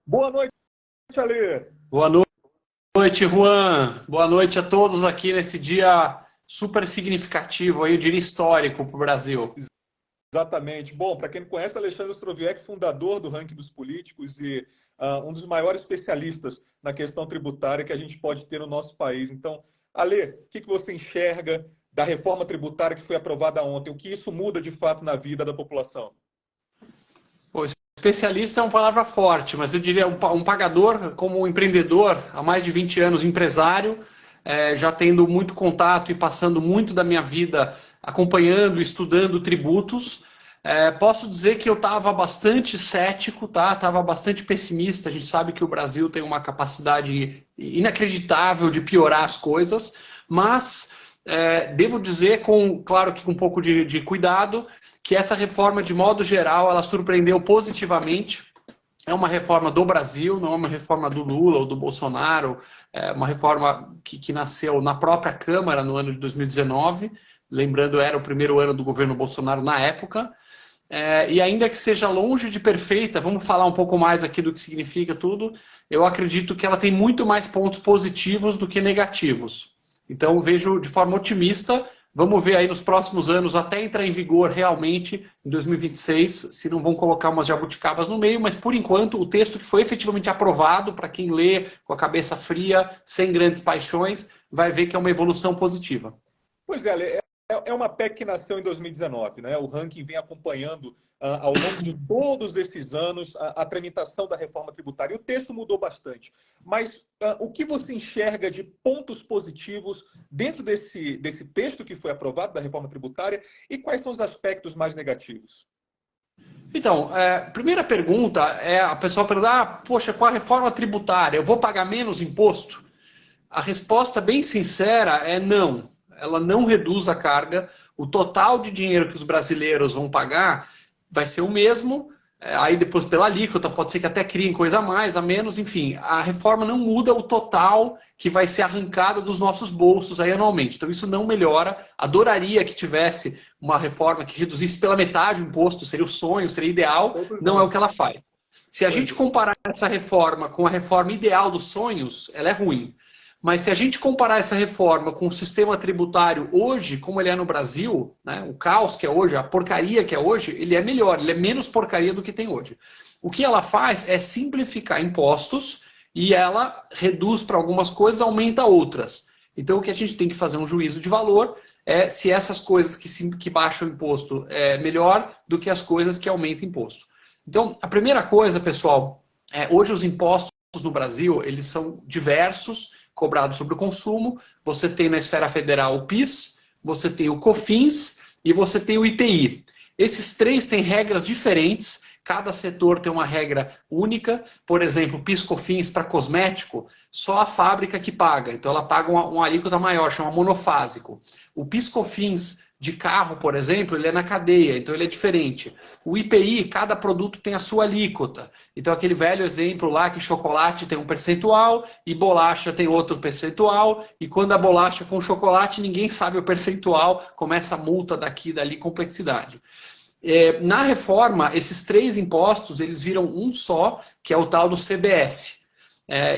Boa noite, Ale. Boa noite, Juan. Boa noite a todos aqui nesse dia super significativo, aí, eu diria histórico para o Brasil. Exatamente. Bom, para quem não conhece, Alexandre Ostroviec, fundador do Ranking dos Políticos e um dos maiores especialistas na questão tributária que a gente pode ter no nosso país. Então, Ale, o que você enxerga da reforma tributária que foi aprovada ontem? O que isso muda de fato na vida da população? Pô, especialista é uma palavra forte, mas eu diria um pagador, como um empreendedor, há mais de 20 anos, empresário, já tendo muito contato e passando muito da minha vida acompanhando, estudando tributos. Posso dizer que eu estava bastante cético, tá? Estava bastante pessimista. A gente sabe que o Brasil tem uma capacidade inacreditável de piorar as coisas, mas devo dizer, claro que com um pouco de cuidado, que essa reforma, de modo geral, ela surpreendeu positivamente. É uma reforma do Brasil, não é uma reforma do Lula ou do Bolsonaro, é uma reforma que nasceu na própria Câmara no ano de 2019, lembrando, era o primeiro ano do governo Bolsonaro na época, e ainda que seja longe de perfeita, vamos falar um pouco mais aqui do que significa tudo, eu acredito que ela tem muito mais pontos positivos do que negativos. Então vejo de forma otimista. Vamos ver aí nos próximos anos, até entrar em vigor realmente em 2026, se não vão colocar umas jabuticabas no meio, mas por enquanto o texto que foi efetivamente aprovado, para quem lê com a cabeça fria, sem grandes paixões, vai ver que é uma evolução positiva. Pois é, Ale, é uma PEC que nasceu em 2019, né? O ranking vem acompanhando ao longo de todos esses anos a tramitação da reforma tributária. E o texto mudou bastante. Mas o que você enxerga de pontos positivos dentro desse texto que foi aprovado da reforma tributária e quais são os aspectos mais negativos? Então, primeira pergunta é a pessoa perguntar, poxa, com a reforma tributária eu vou pagar menos imposto? A resposta bem sincera é não. Ela não reduz a carga. O total de dinheiro que os brasileiros vão pagar vai ser o mesmo. Aí depois pela alíquota pode ser que até criem coisa a mais, a menos, enfim. A reforma não muda o total que vai ser arrancado dos nossos bolsos aí anualmente. Então isso não melhora. Adoraria que tivesse uma reforma que reduzisse pela metade o imposto, seria o sonho, seria ideal. Todos Não é o nós. que ela faz. Se a Pois gente é. comparar essa reforma com a reforma ideal dos sonhos, ela é ruim. Mas se a gente comparar essa reforma com o sistema tributário hoje, como ele é no Brasil, né, o caos que é hoje, a porcaria que é hoje, ele é melhor, ele é menos porcaria do que tem hoje. O que ela faz é simplificar impostos e ela reduz para algumas coisas, aumenta outras. Então o que a gente tem que fazer um juízo de valor é se essas coisas que baixam o imposto é melhor do que as coisas que aumentam o imposto. Então, a primeira coisa, pessoal, hoje os impostos no Brasil, eles são diversos, cobrados sobre o consumo. Você tem na esfera federal o PIS, você tem o COFINS e você tem o IPI. Esses três têm regras diferentes, cada setor tem uma regra única. Por exemplo, PIS/COFINS para cosmético, só a fábrica que paga. Então ela paga uma alíquota maior, chama monofásico. O PIS/COFINS de carro, por exemplo, ele é na cadeia, então ele é diferente. O IPI, cada produto tem a sua alíquota. Então aquele velho exemplo lá que chocolate tem um percentual e bolacha tem outro percentual, e quando a bolacha com chocolate ninguém sabe o percentual, começa a multa daqui, dali, complexidade. Na reforma, esses três impostos eles viram um só, que é o tal do CBS.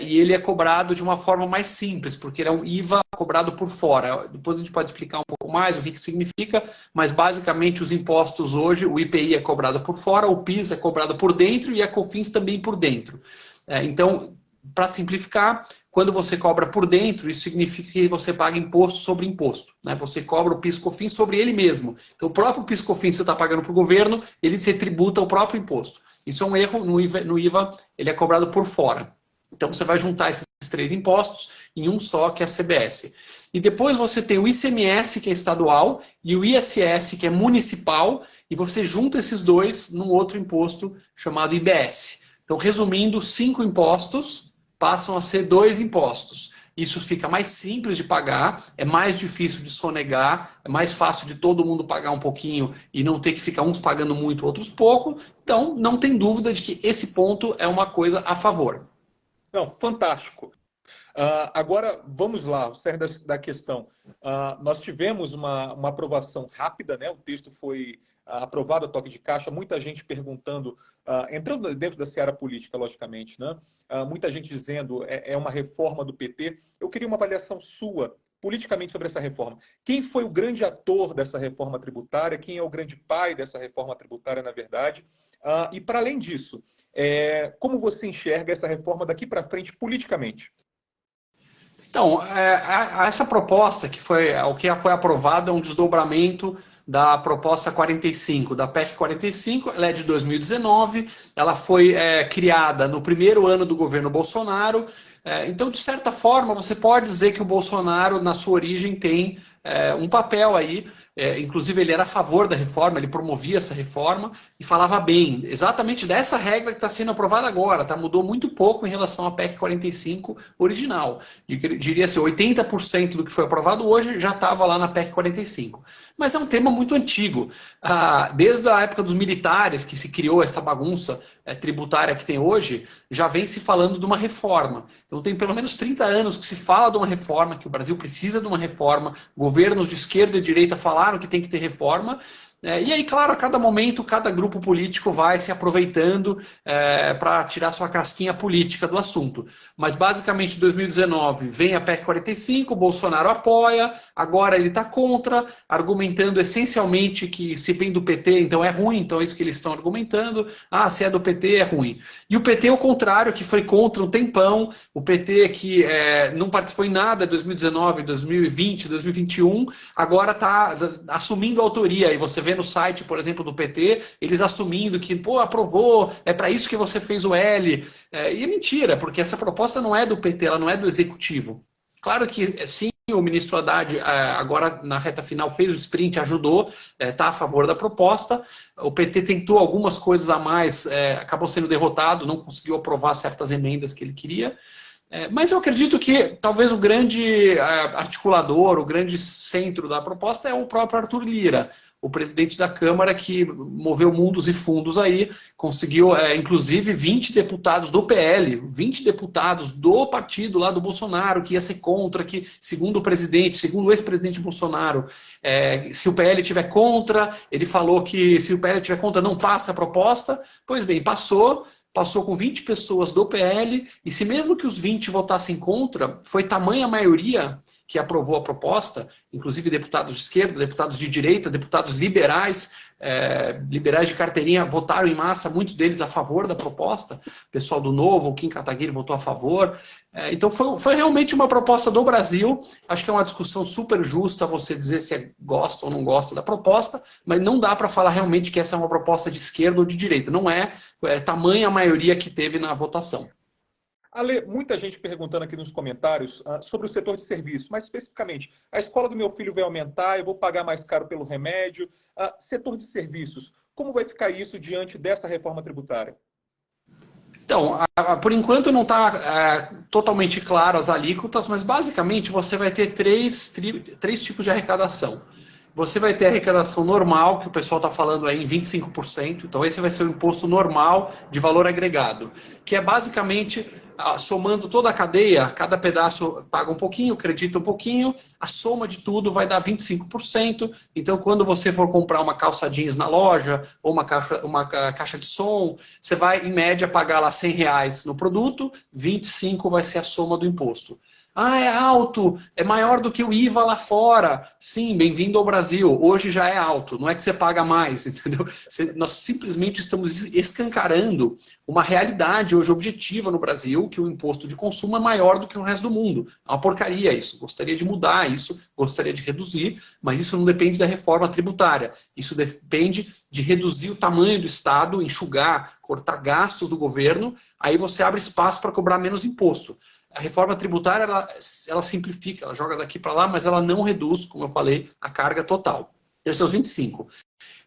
E ele é cobrado de uma forma mais simples, porque ele é um IVA cobrado por fora. Depois a gente pode explicar um pouco mais o que significa, mas basicamente os impostos hoje, o IPI é cobrado por fora, o PIS é cobrado por dentro e a COFINS também por dentro. Então, para simplificar, quando você cobra por dentro, isso significa que você paga imposto sobre imposto. Né? Você cobra o PIS/COFINS sobre ele mesmo. Então, o próprio PIS/COFINS que você está pagando para o governo, ele se tributa ao próprio imposto. Isso é um erro, no IVA ele é cobrado por fora. Então você vai juntar esses três impostos em um só, que é a CBS. E depois você tem o ICMS, que é estadual, e o ISS, que é municipal, e você junta esses dois num outro imposto chamado IBS. Então, resumindo, 5 impostos passam a ser 2 impostos. Isso fica mais simples de pagar, é mais difícil de sonegar, é mais fácil de todo mundo pagar um pouquinho e não ter que ficar uns pagando muito, outros pouco. Então, não tem dúvida de que esse ponto é uma coisa a favor. Não, fantástico. Agora, vamos lá, o cerne da questão. Nós tivemos uma aprovação rápida, né? O texto foi aprovado o toque de caixa, muita gente perguntando, entrando dentro da seara política, logicamente, né? Muita gente dizendo é uma reforma do PT. Eu queria uma avaliação sua, politicamente, sobre essa reforma. Quem foi o grande ator dessa reforma tributária? Quem é o grande pai dessa reforma tributária, na verdade? E, para além disso, como você enxerga essa reforma daqui para frente politicamente? Então, essa proposta o que foi aprovado é um desdobramento da proposta 45, da PEC 45, ela é de 2019, ela foi criada no primeiro ano do governo Bolsonaro. Então, de certa forma, você pode dizer que o Bolsonaro, na sua origem, tem um papel aí. Inclusive, ele era a favor da reforma, ele promovia essa reforma e falava bem, exatamente dessa regra que está sendo aprovada agora. Tá? Mudou muito pouco em relação à PEC 45 original. Diria-se, 80% do que foi aprovado hoje já estava lá na PEC 45. Mas é um tema muito antigo. Desde a época dos militares, que se criou essa bagunça tributária que tem hoje, já vem se falando de uma reforma. Então tem pelo menos 30 anos que se fala de uma reforma, que o Brasil precisa de uma reforma, governos de esquerda e direita falaram que tem que ter reforma. E aí, claro, a cada momento, cada grupo político vai se aproveitando para tirar sua casquinha política do assunto. Mas, basicamente, em 2019 vem a PEC 45, o Bolsonaro apoia, agora ele está contra, argumentando essencialmente que se vem do PT, então é ruim, então é isso que eles estão argumentando. Se é do PT, é ruim. E o PT, ao contrário, que foi contra um tempão, o PT que não participou em nada em 2019, 2020, 2021, agora está assumindo a autoria. E você vê no site, por exemplo, do PT, eles assumindo que, aprovou, é para isso que você fez o L. E é mentira, porque essa proposta não é do PT, ela não é do Executivo. Claro que, sim, o ministro Haddad, agora na reta final, fez o sprint, ajudou, está a favor da proposta. O PT tentou algumas coisas a mais, acabou sendo derrotado, não conseguiu aprovar certas emendas que ele queria. Mas eu acredito que talvez o grande articulador, o grande centro da proposta é o próprio Arthur Lira, o presidente da Câmara, que moveu mundos e fundos aí, conseguiu inclusive 20 deputados do PL, 20 deputados do partido lá do Bolsonaro, que ia ser contra, que segundo o presidente, segundo o ex-presidente Bolsonaro, se o PL estiver contra, ele falou que se o PL estiver contra não passa a proposta. Pois bem, passou com 20 pessoas do PL, e se mesmo que os 20 votassem contra, foi tamanha a maioria que aprovou a proposta, inclusive deputados de esquerda, deputados de direita, deputados liberais, liberais de carteirinha votaram em massa, muitos deles a favor da proposta, o pessoal do Novo, o Kim Kataguiri votou a favor. Então foi realmente uma proposta do Brasil. Acho que é uma discussão super justa você dizer se gosta ou não gosta da proposta, mas não dá para falar realmente que essa é uma proposta de esquerda ou de direita. Não é tamanha a maioria que teve na votação. Ale, muita gente perguntando aqui nos comentários sobre o setor de serviços, mais especificamente, a escola do meu filho vai aumentar, eu vou pagar mais caro pelo remédio. Setor de serviços, como vai ficar isso diante dessa reforma tributária? Então, por enquanto não está totalmente claro as alíquotas, mas basicamente você vai ter três tipos de arrecadação. Você vai ter a arrecadação normal, que o pessoal está falando aí em 25%, então esse vai ser o imposto normal de valor agregado, que é basicamente somando toda a cadeia, cada pedaço paga um pouquinho, acredita um pouquinho, a soma de tudo vai dar 25%. Então, quando você for comprar uma calça jeans na loja, ou uma caixa de som, você vai, em média, pagar lá R$100 no produto, 25% vai ser a soma do imposto. É alto, é maior do que o IVA lá fora. Sim, bem-vindo ao Brasil. Hoje já é alto, não é que você paga mais, entendeu? Nós simplesmente estamos escancarando uma realidade hoje objetiva no Brasil, que o imposto de consumo é maior do que no resto do mundo. É uma porcaria isso. Gostaria de mudar isso, gostaria de reduzir, mas isso não depende da reforma tributária. Isso depende de reduzir o tamanho do Estado, enxugar, cortar gastos do governo, aí você abre espaço para cobrar menos imposto. A reforma tributária, ela simplifica, ela joga daqui para lá, mas ela não reduz, como eu falei, a carga total. Esses são os 25%.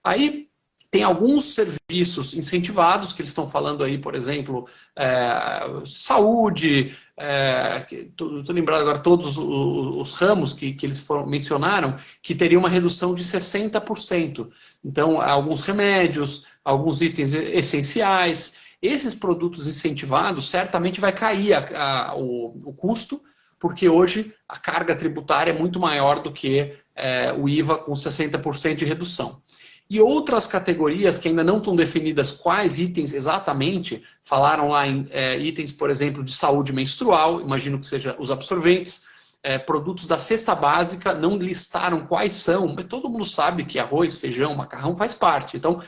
Aí tem alguns serviços incentivados, que eles estão falando aí, por exemplo, saúde, estou lembrando agora todos os ramos que eles mencionaram, que teria uma redução de 60%. Então, alguns remédios, alguns itens essenciais. Esses produtos incentivados, certamente vai cair o custo, porque hoje a carga tributária é muito maior do que o IVA com 60% de redução. E outras categorias que ainda não estão definidas quais itens exatamente, falaram lá em itens, por exemplo, de saúde menstrual, imagino que seja os absorventes, produtos da cesta básica, não listaram quais são, mas todo mundo sabe que arroz, feijão, macarrão faz parte. Então,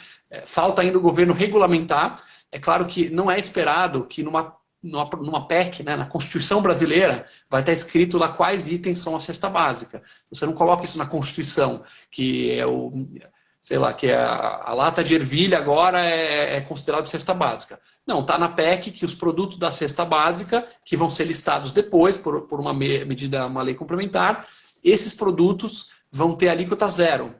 falta ainda o governo regulamentar. É claro que não é esperado que numa PEC, né, na Constituição brasileira, vai estar escrito lá quais itens são a cesta básica. Você não coloca isso na Constituição, que é sei lá, que a lata de ervilha agora é considerado cesta básica. Não, está na PEC que os produtos da cesta básica, que vão ser listados depois por uma medida, uma lei complementar, esses produtos vão ter alíquota zero.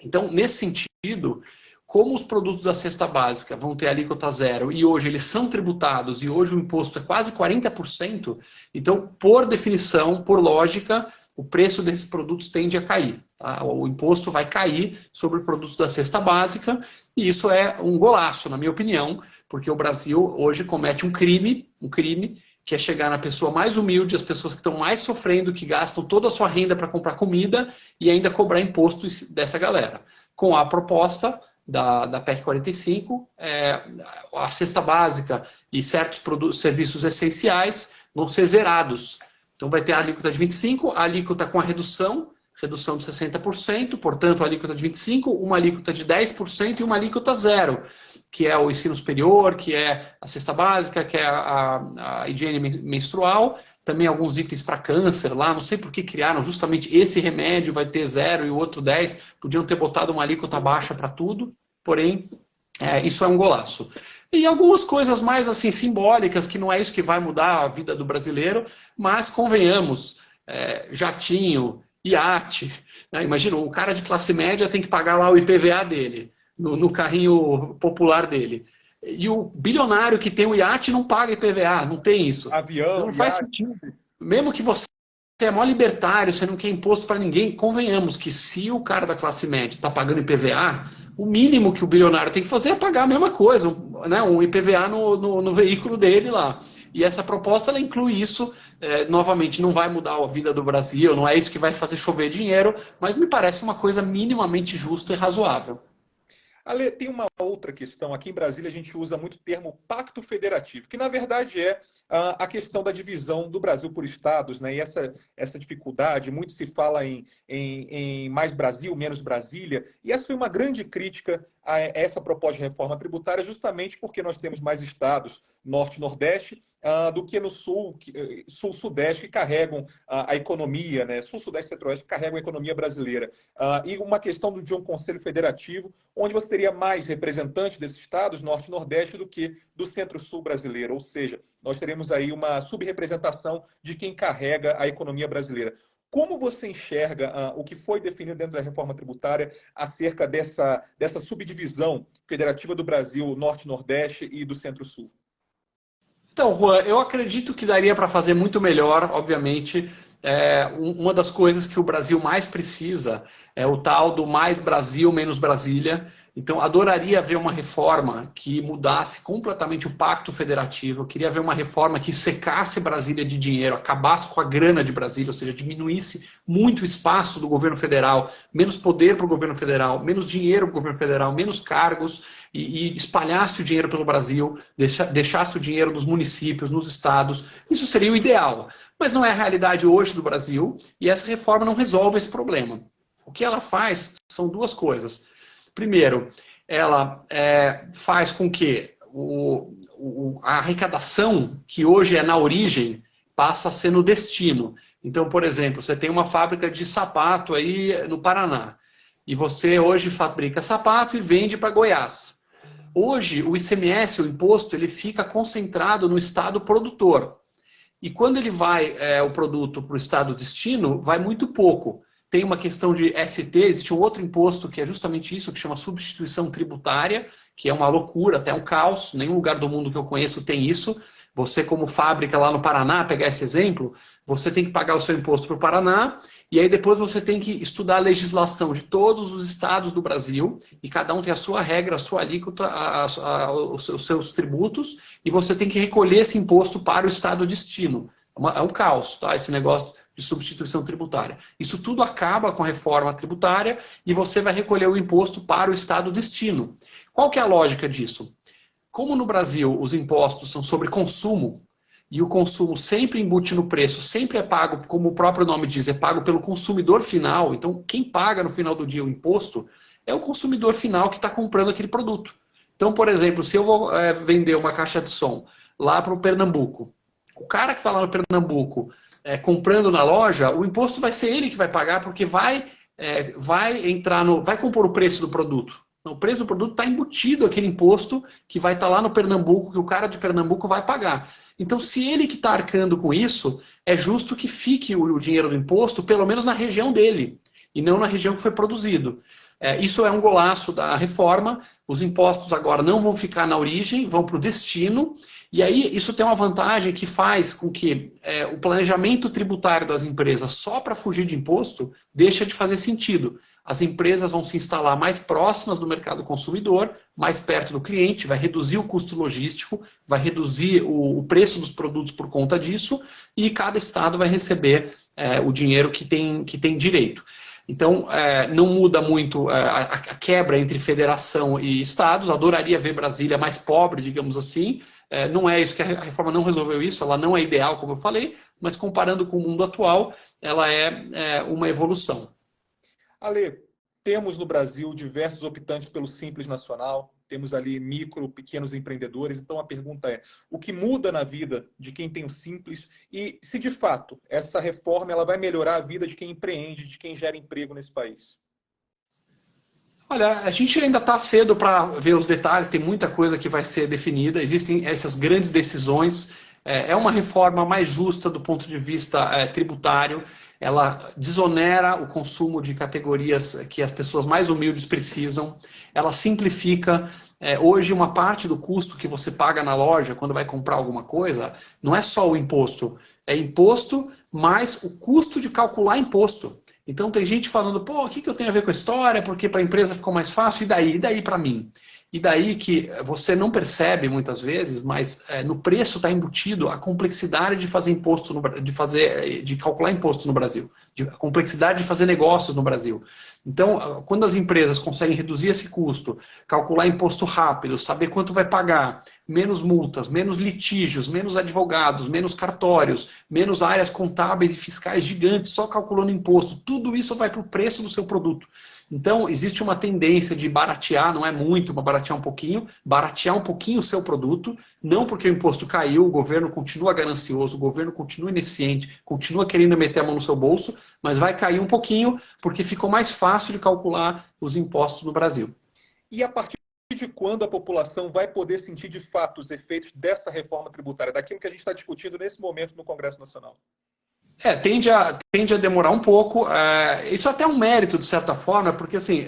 Então, nesse sentido, como os produtos da cesta básica vão ter alíquota zero e hoje eles são tributados e hoje o imposto é quase 40%, então, por definição, por lógica, o preço desses produtos tende a cair. Tá? O imposto vai cair sobre os produtos da cesta básica e isso é um golaço, na minha opinião, porque o Brasil hoje comete um crime que é chegar na pessoa mais humilde, as pessoas que estão mais sofrendo, que gastam toda a sua renda para comprar comida e ainda cobrar imposto dessa galera. Com a proposta da PEC 45, a cesta básica e certos serviços essenciais vão ser zerados. Então vai ter a alíquota de 25%, a alíquota com a redução de 60%, portanto a alíquota de 25%, uma alíquota de 10% e uma alíquota zero, que é o ensino superior, que é a cesta básica, que é a higiene menstrual, também alguns itens para câncer lá, não sei por que criaram justamente esse remédio, vai ter 0 e o outro 10, podiam ter botado uma alíquota baixa para tudo, porém isso é um golaço. E algumas coisas mais assim simbólicas, que não é isso que vai mudar a vida do brasileiro, mas convenhamos, jatinho, iate, né? Imagina, o cara de classe média tem que pagar lá o IPVA dele, no carrinho popular dele. E o bilionário que tem o iate não paga IPVA, não tem isso. Avião, então, não faz sentido. Mesmo que você é mó libertário, você não quer imposto para ninguém, convenhamos que se o cara da classe média está pagando IPVA, o mínimo que o bilionário tem que fazer é pagar a mesma coisa, né? Um IPVA no veículo dele lá. E essa proposta ela inclui isso, novamente, não vai mudar a vida do Brasil, não é isso que vai fazer chover dinheiro, mas me parece uma coisa minimamente justa e razoável. Ale, tem uma outra questão. Aqui em Brasília a gente usa muito o termo pacto federativo, que na verdade é a questão da divisão do Brasil por estados, né? E essa dificuldade, muito se fala em mais Brasil, menos Brasília, e essa foi uma grande crítica a essa proposta de reforma tributária, justamente porque nós temos mais estados, Norte e Nordeste, do que no Sul, Sul-Sudeste, que carregam a economia, né? Sul-Sudeste e Centro-Oeste que carregam a economia brasileira. E uma questão de um Conselho Federativo, onde você teria mais representantes desses estados, Norte e Nordeste, do que do Centro-Sul brasileiro. Ou seja, nós teremos aí uma subrepresentação de quem carrega a economia brasileira. Como você enxerga o que foi definido dentro da reforma tributária acerca dessa subdivisão federativa do Brasil, Norte e Nordeste e do Centro-Sul? Então, Juan, eu acredito que daria para fazer muito melhor, obviamente. Uma das coisas que o Brasil mais precisa é o tal do mais Brasil, menos Brasília. Então, adoraria ver uma reforma que mudasse completamente o pacto federativo. Eu queria ver uma reforma que secasse Brasília de dinheiro, acabasse com a grana de Brasília, ou seja, diminuísse muito o espaço do governo federal, menos poder para o governo federal, menos dinheiro para o governo federal, menos cargos e espalhasse o dinheiro pelo Brasil, deixasse o dinheiro nos municípios, nos estados. Isso seria o ideal. Mas não é a realidade hoje do Brasil e essa reforma não resolve esse problema. O que ela faz são duas coisas. Primeiro, ela faz com que a arrecadação, que hoje é na origem, passa a ser no destino. Então, por exemplo, você tem uma fábrica de sapato aí no Paraná e você hoje fabrica sapato e vende para Goiás. Hoje, o ICMS, o imposto, ele fica concentrado no estado produtor. E quando ele vai, o produto para o estado destino, vai muito pouco. Tem uma questão de ST, existe um outro imposto que é justamente isso, que chama substituição tributária, que é uma loucura, até um caos, nenhum lugar do mundo que eu conheço tem isso. Você, como fábrica lá no Paraná, pegar esse exemplo, você tem que pagar o seu imposto para o Paraná, e aí depois você tem que estudar a legislação de todos os estados do Brasil, e cada um tem a sua regra, a sua alíquota, os seus tributos, e você tem que recolher esse imposto para o estado destino. É um caos, tá? Esse negócio de substituição tributária. Isso tudo acaba com a reforma tributária e você vai recolher o imposto para o estado destino. Qual que é a lógica disso? Como no Brasil os impostos são sobre consumo, e o consumo sempre embute no preço, sempre é pago, como o próprio nome diz, é pago pelo consumidor final. Então, quem paga no final do dia o imposto é o consumidor final que está comprando aquele produto. Então, por exemplo, se eu vou vender uma caixa de som lá para o Pernambuco, o cara que está lá no Pernambuco comprando na loja, o imposto vai ser ele que vai pagar, porque vai compor o preço do produto. O preço do produto está embutido aquele imposto que vai estar lá no Pernambuco, que o cara de Pernambuco vai pagar. Então, se ele que está arcando com isso, é justo que fique o dinheiro do imposto, pelo menos na região dele, e não na região que foi produzido. Isso é um golaço da reforma. Os impostos agora não vão ficar na origem, vão para o destino. E aí isso tem uma vantagem que faz com que o planejamento tributário das empresas só para fugir de imposto deixa de fazer sentido. As empresas vão se instalar mais próximas do mercado consumidor, mais perto do cliente, vai reduzir o custo logístico, vai reduzir o preço dos produtos por conta disso, e cada estado vai receber o dinheiro que tem direito. Então, não muda muito a quebra entre federação e estados. Adoraria ver Brasília mais pobre, digamos assim. Não é isso, que a reforma não resolveu isso, ela não é ideal, como eu falei, mas comparando com o mundo atual, ela é uma evolução. Ale, temos no Brasil diversos optantes pelo Simples Nacional, temos ali micro, pequenos empreendedores. Então a pergunta é, o que muda na vida de quem tem o Simples e se de fato essa reforma ela vai melhorar a vida de quem empreende, de quem gera emprego nesse país? Olha, a gente ainda está cedo para ver os detalhes, tem muita coisa que vai ser definida, existem essas grandes decisões. É uma reforma mais justa do ponto de vista tributário, ela desonera o consumo de categorias que as pessoas mais humildes precisam, ela simplifica. Hoje, uma parte do custo que você paga na loja quando vai comprar alguma coisa, não é só o imposto, é imposto mais o custo de calcular imposto. Então tem gente falando, pô, o que eu tenho a ver com a história? Porque para a empresa ficou mais fácil, e daí? E daí para mim? E daí que você não percebe muitas vezes, mas no preço está embutido a complexidade de fazer imposto, de calcular imposto no Brasil, a complexidade de fazer negócios no Brasil. Então, quando as empresas conseguem reduzir esse custo, calcular imposto rápido, saber quanto vai pagar, menos multas, menos litígios, menos advogados, menos cartórios, menos áreas contábeis e fiscais gigantes só calculando imposto, tudo isso vai para o preço do seu produto. Então, existe uma tendência de baratear, não é muito, mas baratear um pouquinho o seu produto, não porque o imposto caiu, o governo continua ganancioso, o governo continua ineficiente, continua querendo meter a mão no seu bolso, mas vai cair um pouquinho porque ficou mais fácil de calcular os impostos no Brasil. E a partir de quando a população vai poder sentir de fato os efeitos dessa reforma tributária, daquilo que a gente está discutindo nesse momento no Congresso Nacional? Tende a demorar um pouco. Isso até é um mérito, de certa forma, porque assim,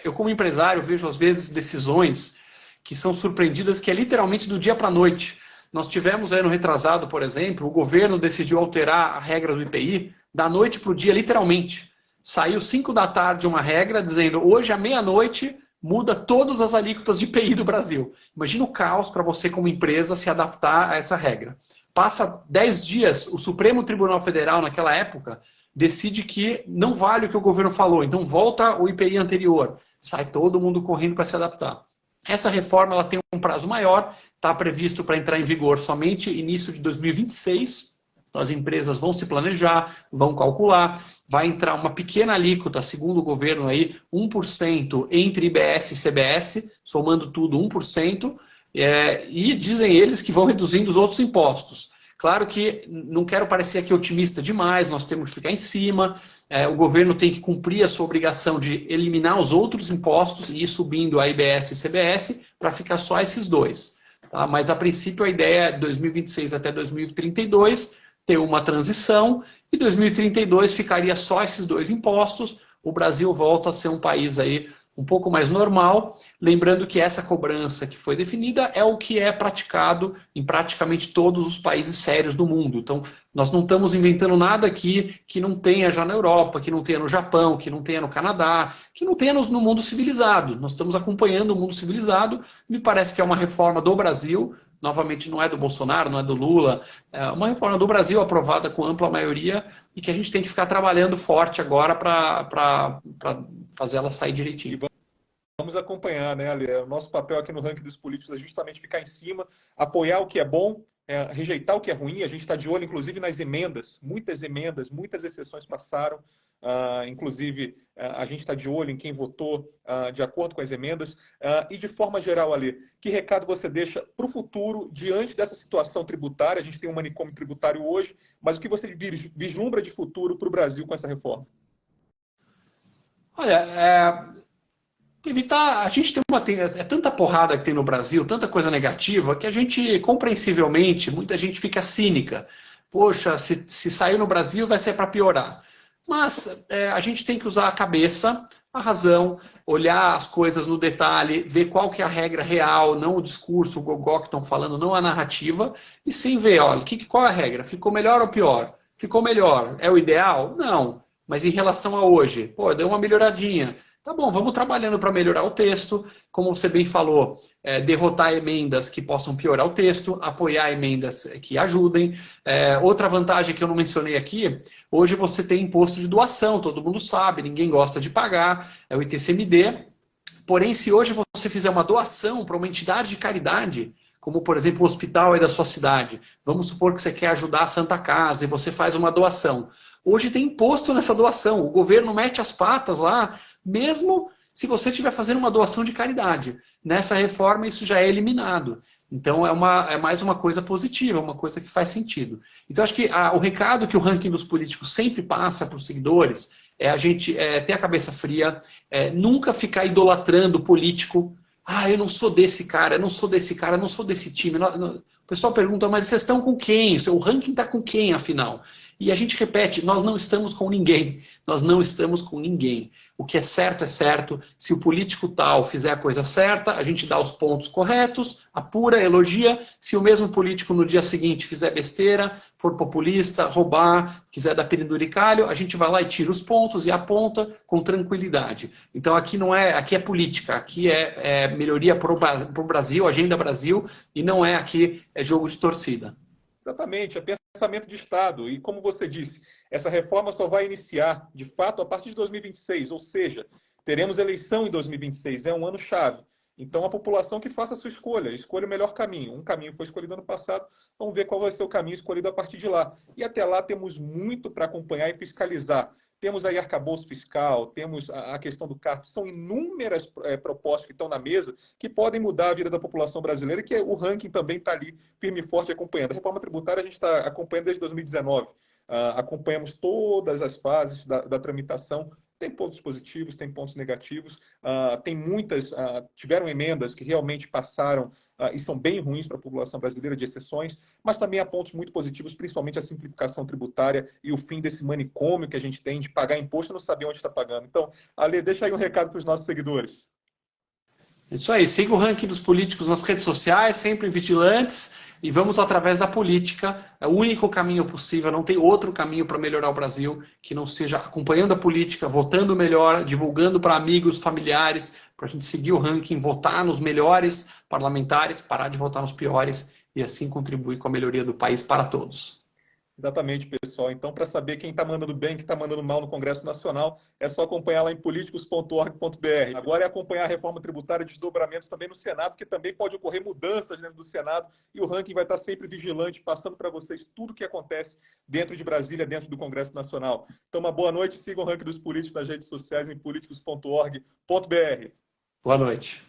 eu como empresário vejo às vezes decisões que são surpreendidas, que é literalmente do dia para a noite. Nós tivemos ano retrasado, por exemplo, o governo decidiu alterar a regra do IPI da noite para o dia, literalmente. Saiu 5 da tarde uma regra dizendo, hoje à meia-noite muda todas as alíquotas de IPI do Brasil. Imagina o caos para você como empresa se adaptar a essa regra. Passa 10 dias, o Supremo Tribunal Federal, naquela época, decide que não vale o que o governo falou, então volta o IPI anterior. Sai todo mundo correndo para se adaptar. Essa reforma ela tem um prazo maior, está previsto para entrar em vigor somente início de 2026. Então, as empresas vão se planejar, vão calcular, vai entrar uma pequena alíquota, segundo o governo, aí, 1% entre IBS e CBS, somando tudo 1%. E dizem eles que vão reduzindo os outros impostos. Claro que não quero parecer aqui otimista demais, nós temos que ficar em cima, o governo tem que cumprir a sua obrigação de eliminar os outros impostos e ir subindo a IBS e CBS para ficar só esses dois. Tá? Mas a princípio a ideia é 2026 até 2032 ter uma transição e 2032 ficaria só esses dois impostos, o Brasil volta a ser um país aí um pouco mais normal, lembrando que essa cobrança que foi definida é o que é praticado em praticamente todos os países sérios do mundo. Então, nós não estamos inventando nada aqui que não tenha já na Europa, que não tenha no Japão, que não tenha no Canadá, que não tenha no mundo civilizado. Nós estamos acompanhando o mundo civilizado, me parece que é uma reforma do Brasil, novamente não é do Bolsonaro, não é do Lula, é uma reforma do Brasil aprovada com ampla maioria e que a gente tem que ficar trabalhando forte agora para fazer ela sair direitinho. Vamos acompanhar, né, Ale? O nosso papel aqui no ranking dos políticos é justamente ficar em cima, apoiar o que é bom, rejeitar o que é ruim. A gente está de olho, inclusive, nas emendas, muitas exceções passaram. Inclusive, a gente está de olho em quem votou de acordo com as emendas. E, de forma geral, Ale, que recado você deixa para o futuro diante dessa situação tributária? A gente tem um manicômio tributário hoje, mas o que você vislumbra de futuro para o Brasil com essa reforma? Olha, evitar, a gente é tanta porrada que tem no Brasil, tanta coisa negativa, que a gente, compreensivelmente, muita gente fica cínica. Poxa, se saiu no Brasil vai ser para piorar. Mas a gente tem que usar a cabeça, a razão, olhar as coisas no detalhe, ver qual que é a regra real, não o discurso, o gogó que estão falando, não a narrativa, e sim ver, olha, qual é a regra? Ficou melhor ou pior? Ficou melhor. É o ideal? Não. Mas em relação a hoje, pô, deu uma melhoradinha. Tá bom, vamos trabalhando para melhorar o texto. Como você bem falou, derrotar emendas que possam piorar o texto, apoiar emendas que ajudem. Outra vantagem que eu não mencionei aqui, hoje você tem imposto de doação, todo mundo sabe, ninguém gosta de pagar, é o ITCMD. Porém, se hoje você fizer uma doação para uma entidade de caridade, como por exemplo o hospital aí da sua cidade, vamos supor que você quer ajudar a Santa Casa e você faz uma doação. Hoje tem imposto nessa doação, o governo mete as patas lá, mesmo se você estiver fazendo uma doação de caridade. Nessa reforma isso já é eliminado. Então é mais uma coisa positiva, uma coisa que faz sentido. Então acho que o recado que o ranking dos políticos sempre passa para os seguidores é a gente ter a cabeça fria, nunca ficar idolatrando o político. Eu não sou desse cara, eu não sou desse cara, eu não sou desse time. O pessoal pergunta, mas vocês estão com quem? O ranking está com quem, afinal? E a gente repete, nós não estamos com ninguém. Nós não estamos com ninguém. O que é certo é certo. Se o político tal fizer a coisa certa, a gente dá os pontos corretos, apura, elogia. Se o mesmo político no dia seguinte fizer besteira, for populista, roubar, quiser dar penduricalho, a gente vai lá e tira os pontos e aponta com tranquilidade. Então aqui é política, aqui é melhoria para o Brasil, agenda Brasil, e não aqui jogo de torcida. Exatamente, é pensamento de Estado. E como você disse, essa reforma só vai iniciar, de fato, a partir de 2026, ou seja, teremos eleição em 2026, é um ano-chave. Então, a população que faça a sua escolha o melhor caminho. Um caminho foi escolhido ano passado, vamos ver qual vai ser o caminho escolhido a partir de lá. E até lá temos muito para acompanhar e fiscalizar. Temos aí arcabouço fiscal, temos a questão do CARF, são inúmeras propostas que estão na mesa que podem mudar a vida da população brasileira, que o ranking também está ali firme e forte acompanhando. A reforma tributária a gente está acompanhando desde 2019. Acompanhamos todas as fases da tramitação. Tem pontos positivos, tem pontos negativos, tem muitas, tiveram emendas que realmente passaram e são bem ruins para a população brasileira, de exceções, mas também há pontos muito positivos, principalmente a simplificação tributária e o fim desse manicômio que a gente tem de pagar imposto e não saber onde está pagando. Então, Ale, deixa aí um recado para os nossos seguidores. Isso aí, siga o ranking dos políticos nas redes sociais, sempre vigilantes, e vamos através da política. É o único caminho possível, não tem outro caminho para melhorar o Brasil que não seja acompanhando a política, votando melhor, divulgando para amigos, familiares, para a gente seguir o ranking, votar nos melhores parlamentares, parar de votar nos piores e assim contribuir com a melhoria do país para todos. Exatamente, pessoal. Então, para saber quem está mandando bem, quem está mandando mal no Congresso Nacional, é só acompanhar lá em políticos.org.br. Agora é acompanhar a reforma tributária de desdobramentos também no Senado, porque também pode ocorrer mudanças dentro do Senado e o ranking vai estar sempre vigilante, passando para vocês tudo o que acontece dentro de Brasília, dentro do Congresso Nacional. Então, uma boa noite. Sigam o ranking dos políticos nas redes sociais em políticos.org.br. Boa noite.